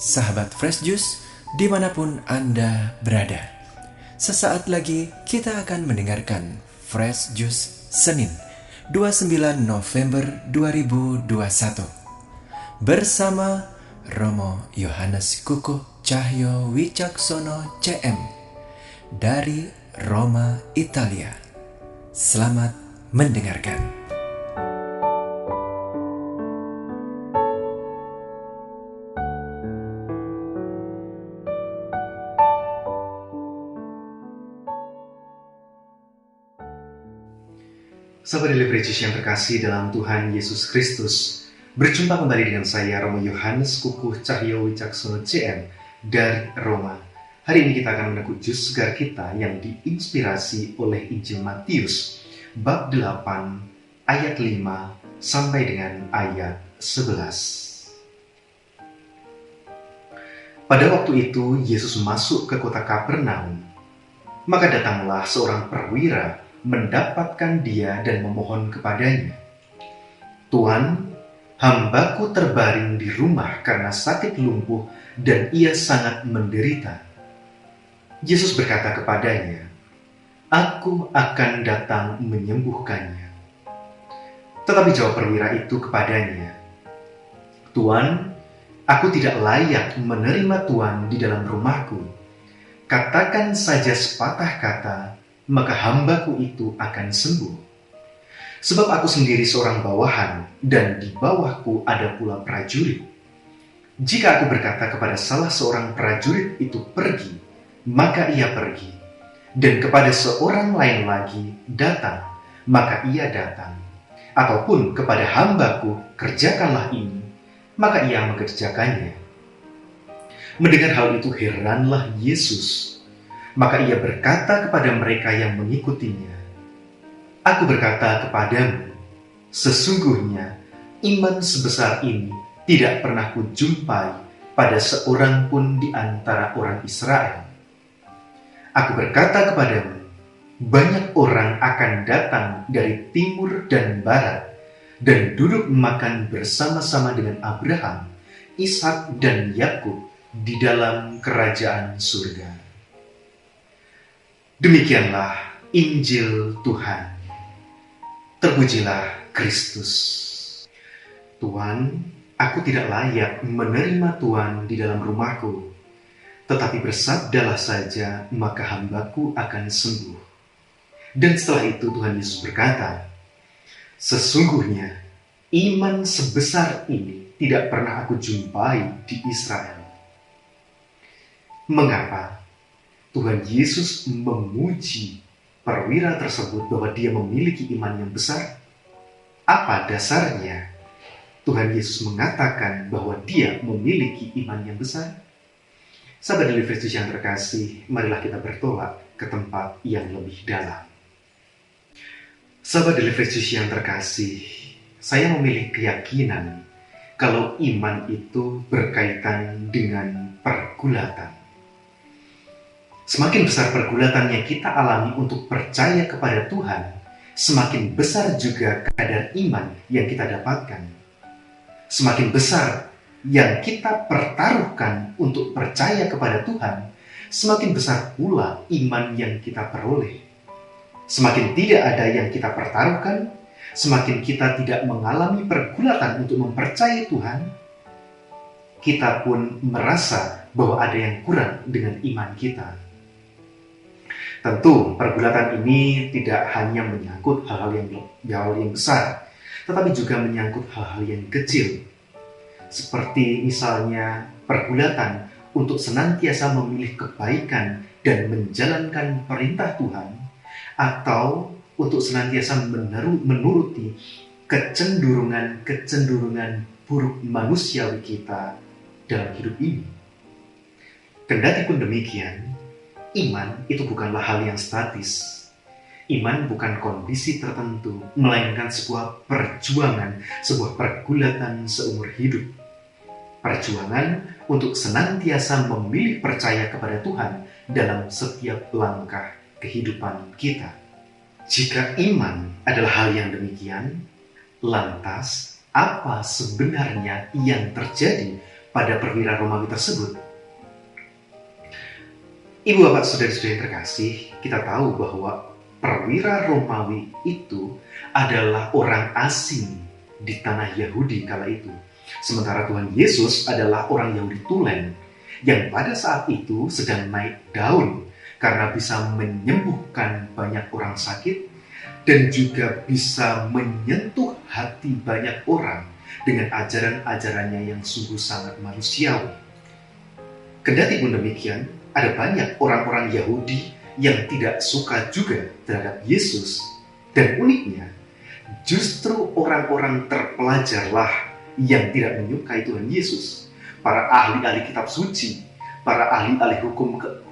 sahabat Fresh Juice, dimanapun Anda berada. Sesaat lagi kita akan mendengarkan Fresh Juice Senin 29 November 2021 bersama Romo Yohanes Kukuh Cahyo Wicaksono CM dari Roma, Italia. Selamat mendengarkan. Sahabat Daily Fresh Juice yang terkasih dalam Tuhan Yesus Kristus, berjumpa kembali dengan saya Romo Yohanes Kukuh Cahyo Wicaksono CM dari Roma. Hari ini kita akan meneguh jus segar kita yang diinspirasi oleh Injil Matius bab 8 ayat 5 sampai dengan ayat 11. Pada waktu itu Yesus masuk ke kota Kapernaum. Maka datanglah seorang perwira mendapatkan dia dan memohon kepadanya, "Tuan, hambaku terbaring di rumah karena sakit lumpuh dan ia sangat menderita." Yesus berkata kepadanya, "Aku akan datang menyembuhkannya." Tetapi jawab perwira itu kepadanya, "Tuan, aku tidak layak menerima Tuan di dalam rumahku. Katakan saja sepatah kata, maka hambaku itu akan sembuh. Sebab aku sendiri seorang bawahan, dan di bawahku ada pula prajurit. Jika aku berkata kepada salah seorang prajurit itu pergi, maka ia pergi. Dan kepada seorang lain lagi datang, maka ia datang. Ataupun kepada hambaku, kerjakanlah ini, maka ia mengerjakannya." Mendengar hal itu heranlah Yesus. Maka ia berkata kepada mereka yang mengikutinya, "Aku berkata kepadamu, sesungguhnya iman sebesar ini tidak pernah kujumpai pada seorang pun di antara orang Israel. Aku berkata kepadamu, banyak orang akan datang dari timur dan barat dan duduk makan bersama-sama dengan Abraham, Ishak dan Yakub di dalam kerajaan surga." Demikianlah Injil Tuhan. Terpujilah Kristus. "Tuan, aku tidak layak menerima Tuan di dalam rumahku, tetapi bersabdalah saja, maka hambaku akan sembuh." Dan setelah itu Tuhan Yesus berkata, "Sesungguhnya iman sebesar ini tidak pernah aku jumpai di Israel." Mengapa Tuhan Yesus memuji perwira tersebut bahwa dia memiliki iman yang besar? Apa dasarnya Tuhan Yesus mengatakan bahwa dia memiliki iman yang besar? Sahabat Daily Fresh Juice yang terkasih, marilah kita bertolak ke tempat yang lebih dalam. Sahabat Daily Fresh Juice yang terkasih, saya memiliki keyakinan kalau iman itu berkaitan dengan pergulatan. Semakin besar pergulatan yang kita alami untuk percaya kepada Tuhan, semakin besar juga kadar iman yang kita dapatkan. Semakin besar yang kita pertaruhkan untuk percaya kepada Tuhan, semakin besar pula iman yang kita peroleh. Semakin tidak ada yang kita pertaruhkan, semakin kita tidak mengalami pergulatan untuk mempercayai Tuhan, kita pun merasa bahwa ada yang kurang dengan iman kita. Tentu pergulatan ini tidak hanya menyangkut hal-hal yang besar, tetapi juga menyangkut hal-hal yang kecil. Seperti misalnya pergulatan untuk senantiasa memilih kebaikan dan menjalankan perintah Tuhan, atau untuk senantiasa menuruti kecenderungan buruk manusiawi kita dalam hidup ini. Kendati pun demikian, iman itu bukanlah hal yang statis. Iman bukan kondisi tertentu, melainkan sebuah perjuangan, sebuah pergulatan seumur hidup. Perjuangan untuk senantiasa memilih percaya kepada Tuhan dalam setiap langkah kehidupan kita. Jika iman adalah hal yang demikian, lantas apa sebenarnya yang terjadi pada perwira Romawi tersebut. Ibu bapak saudara-saudara yang terkasih, kita tahu bahwa perwira Romawi itu adalah orang asing di tanah Yahudi kala itu. Sementara Tuhan Yesus adalah orang Yahudi tulen yang pada saat itu sedang naik daun karena bisa menyembuhkan banyak orang sakit dan juga bisa menyentuh hati banyak orang dengan ajaran-ajarannya yang sungguh sangat manusiawi. Kendati pun demikian, ada banyak orang-orang Yahudi yang tidak suka juga terhadap Yesus. Dan uniknya, justru orang-orang terpelajarlah yang tidak menyukai Tuhan Yesus. Para ahli-ahli kitab suci, para ahli-ahli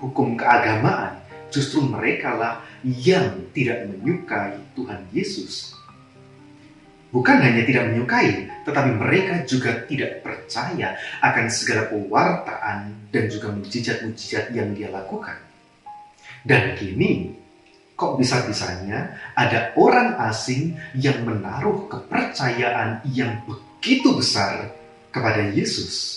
hukum keagamaan, justru merekalah yang tidak menyukai Tuhan Yesus. Bukan hanya tidak menyukai, tetapi mereka juga tidak percaya akan segala pewartaan dan juga mujizat-mujizat yang dia lakukan. Dan kini, kok bisa-bisanya ada orang asing yang menaruh kepercayaan yang begitu besar kepada Yesus?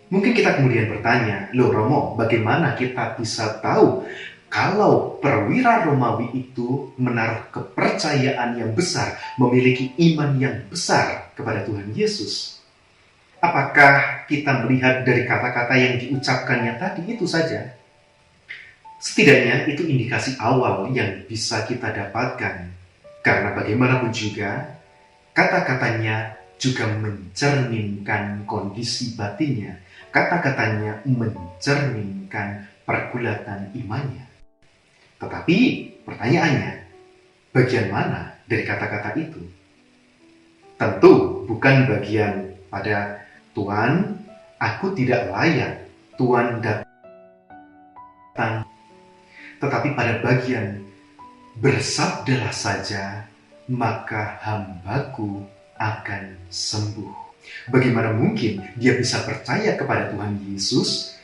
Mungkin kita kemudian bertanya, loh Romo, bagaimana kita bisa tahu kalau perwira Romawi itu menaruh kepercayaan yang besar, memiliki iman yang besar kepada Tuhan Yesus? Apakah kita melihat dari kata-kata yang diucapkannya tadi itu saja? Setidaknya itu indikasi awal yang bisa kita dapatkan. Karena bagaimanapun juga, kata-katanya juga mencerminkan kondisi batinnya. Kata-katanya mencerminkan pergulatan imannya. Tetapi pertanyaannya, bagian mana dari kata-kata itu? Tentu bukan bagian pada Tuhan, aku tidak layak, Tuhan datang. Tetapi pada bagian bersabdalah saja, maka hambaku akan sembuh. Bagaimana mungkin dia bisa percaya kepada Tuhan Yesus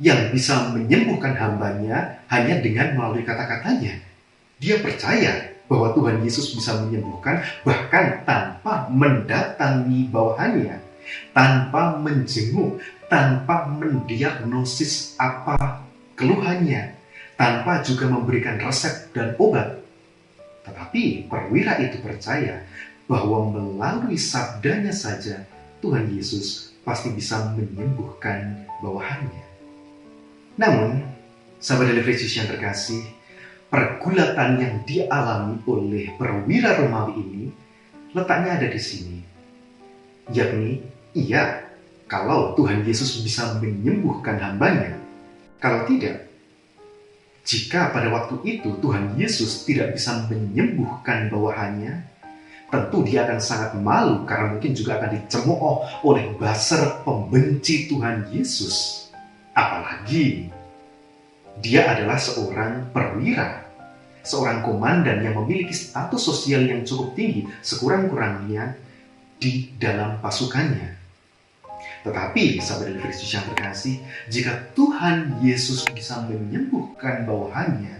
yang bisa menyembuhkan hambanya hanya dengan melalui kata-katanya? Dia percaya bahwa Tuhan Yesus bisa menyembuhkan bahkan tanpa mendatangi bawahannya, tanpa menjenguk, tanpa mendiagnosis apa keluhannya, tanpa juga memberikan resep dan obat. Tetapi perwira itu percaya bahwa melalui sabdanya saja Tuhan Yesus pasti bisa menyembuhkan bawahannya. Namun, sahabat Fresh Juice yang terkasih, pergulatan yang dialami oleh perwira Romawi ini letaknya ada di sini. Yakni, iya, kalau Tuhan Yesus bisa menyembuhkan hambanya. Kalau tidak, jika pada waktu itu Tuhan Yesus tidak bisa menyembuhkan bawahannya, tentu dia akan sangat malu karena mungkin juga akan dicemooh oleh buzzer pembenci Tuhan Yesus. Apalagi dia adalah seorang perwira, seorang komandan yang memiliki status sosial yang cukup tinggi, sekurang-kurangnya di dalam pasukannya. Tetapi, sahabat Kristus yang terkasih, jika Tuhan Yesus bisa menyembuhkan bawahannya,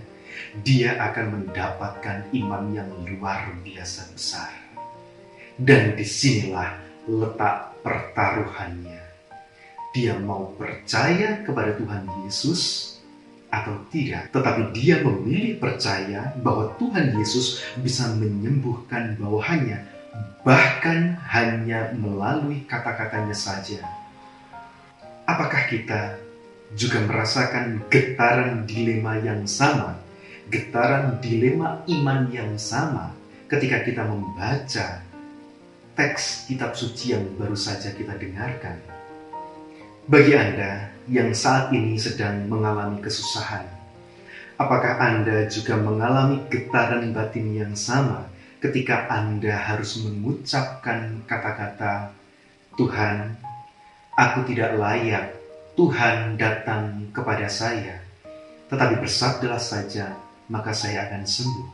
dia akan mendapatkan iman yang luar biasa besar. Dan disinilah letak pertaruhannya. Dia mau percaya kepada Tuhan Yesus atau tidak, tetapi dia memilih percaya bahwa Tuhan Yesus bisa menyembuhkan bawahannya, bahkan hanya melalui kata-katanya saja. Apakah kita juga merasakan getaran dilema yang sama, getaran dilema iman yang sama ketika kita membaca teks kitab suci yang baru saja kita dengarkan? Bagi Anda yang saat ini sedang mengalami kesusahan, apakah Anda juga mengalami getaran batin yang sama ketika Anda harus mengucapkan kata-kata, Tuhan, aku tidak layak, Tuhan datang kepada saya, tetapi bersabdalah saja, maka saya akan sembuh.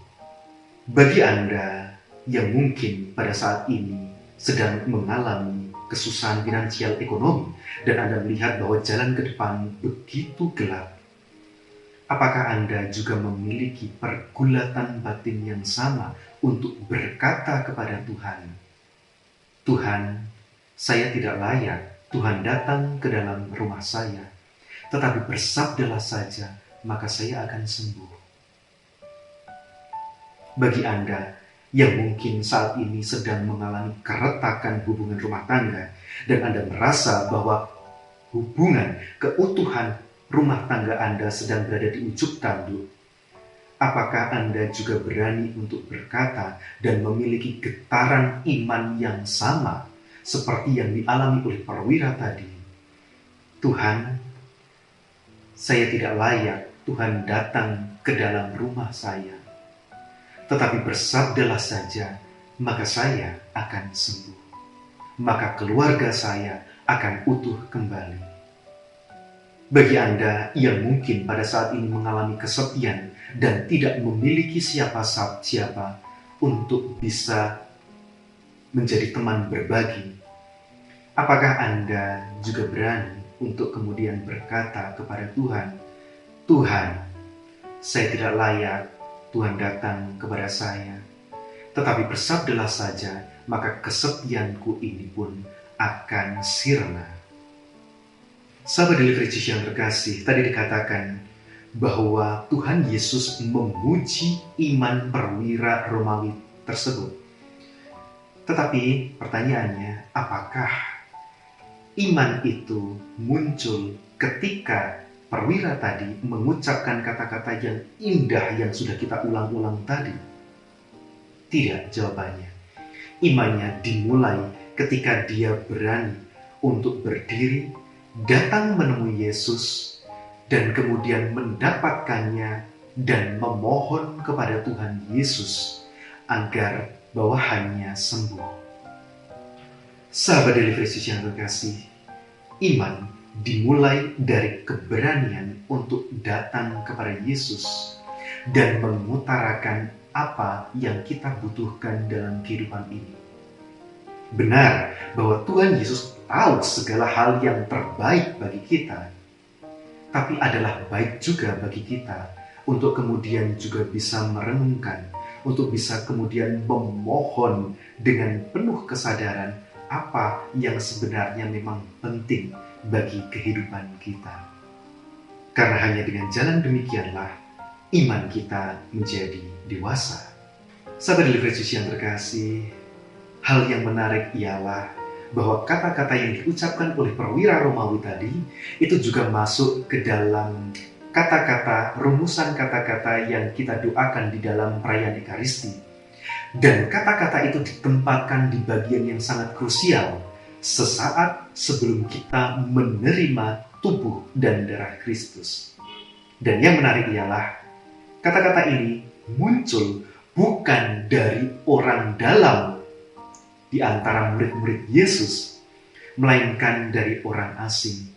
Bagi Anda yang mungkin pada saat ini sedang mengalami kesusahan finansial ekonomi dan Anda melihat bahwa jalan ke depan begitu gelap, apakah Anda juga memiliki pergulatan batin yang sama untuk berkata kepada Tuhan, Tuhan, saya tidak layak, Tuhan datang ke dalam rumah saya, tetapi bersabdalah saja, maka saya akan sembuh. Bagi Anda yang mungkin saat ini sedang mengalami keretakan hubungan rumah tangga, dan Anda merasa bahwa hubungan keutuhan rumah tangga Anda sedang berada di ujung tanduk, apakah Anda juga berani untuk berkata dan memiliki getaran iman yang sama seperti yang dialami oleh perwira tadi? Tuhan, saya tidak layak Tuhan datang ke dalam rumah saya, tetapi bersabdalah saja, maka saya akan sembuh. Maka keluarga saya akan utuh kembali. Bagi Anda yang mungkin pada saat ini mengalami kesepian dan tidak memiliki siapa-siapa untuk bisa menjadi teman berbagi, apakah Anda juga berani untuk kemudian berkata kepada Tuhan, Tuhan, saya tidak layak Tuhan datang kepada saya, tetapi bersabdalah saja, maka kesepianku ini pun akan sirna. Sahabat Delivery Church yang terkasih, tadi dikatakan bahwa Tuhan Yesus memuji iman perwira Romawi tersebut. Tetapi pertanyaannya, apakah iman itu muncul ketika perwira tadi mengucapkan kata-kata yang indah yang sudah kita ulang-ulang tadi? Tidak, jawabannya. Imannya dimulai ketika dia berani untuk berdiri, datang menemui Yesus, dan kemudian mendapatkannya dan memohon kepada Tuhan Yesus agar bawahannya sembuh. Sahabat Delivery Church yang terkasih, iman dimulai dari keberanian untuk datang kepada Yesus dan mengutarakan apa yang kita butuhkan dalam kehidupan ini. Benar bahwa Tuhan Yesus tahu segala hal yang terbaik bagi kita, tapi adalah baik juga bagi kita untuk kemudian juga bisa merenungkan, untuk bisa kemudian memohon dengan penuh kesadaran apa yang sebenarnya memang penting bagi kehidupan kita. Karena hanya dengan jalan demikianlah iman kita menjadi dewasa. Sahabat Delivery Church yang terkasih, hal yang menarik ialah bahwa kata-kata yang diucapkan oleh perwira Romawi tadi itu juga masuk ke dalam kata-kata, rumusan kata-kata yang kita doakan di dalam perayaan Ekaristi. Dan kata-kata itu ditempatkan di bagian yang sangat krusial sesaat sebelum kita menerima tubuh dan darah Kristus. Dan yang menarik ialah kata-kata ini muncul bukan dari orang dalam di antara murid-murid Yesus, melainkan dari orang asing.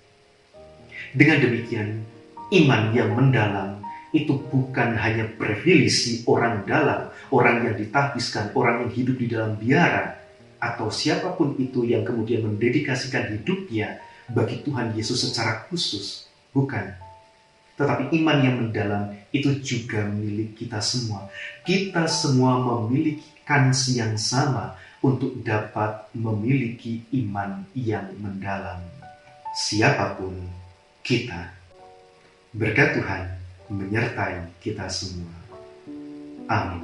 Dengan demikian, iman yang mendalam itu bukan hanya privilege orang dalam, orang yang ditahbiskan, orang yang hidup di dalam biara, atau siapapun itu yang kemudian mendedikasikan hidupnya bagi Tuhan Yesus secara khusus. Bukan. Tetapi iman yang mendalam itu juga milik kita semua. Kita semua memiliki kans yang sama untuk dapat memiliki iman yang mendalam. Siapapun kita. Berkat Tuhan menyertai kita semua. Amin.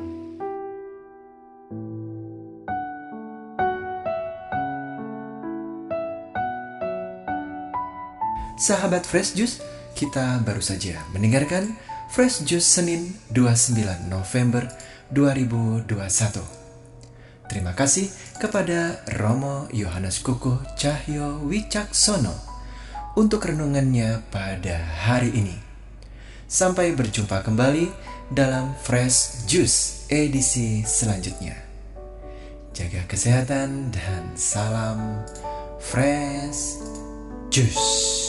Sahabat Fresh Juice, kita baru saja mendengarkan Fresh Juice Senin 29 November 2021. Terima kasih kepada Romo Yohanes Kukuh Cahyo Wicaksono untuk renungannya pada hari ini. Sampai berjumpa kembali dalam Fresh Juice edisi selanjutnya. Jaga kesehatan dan salam Fresh Juice.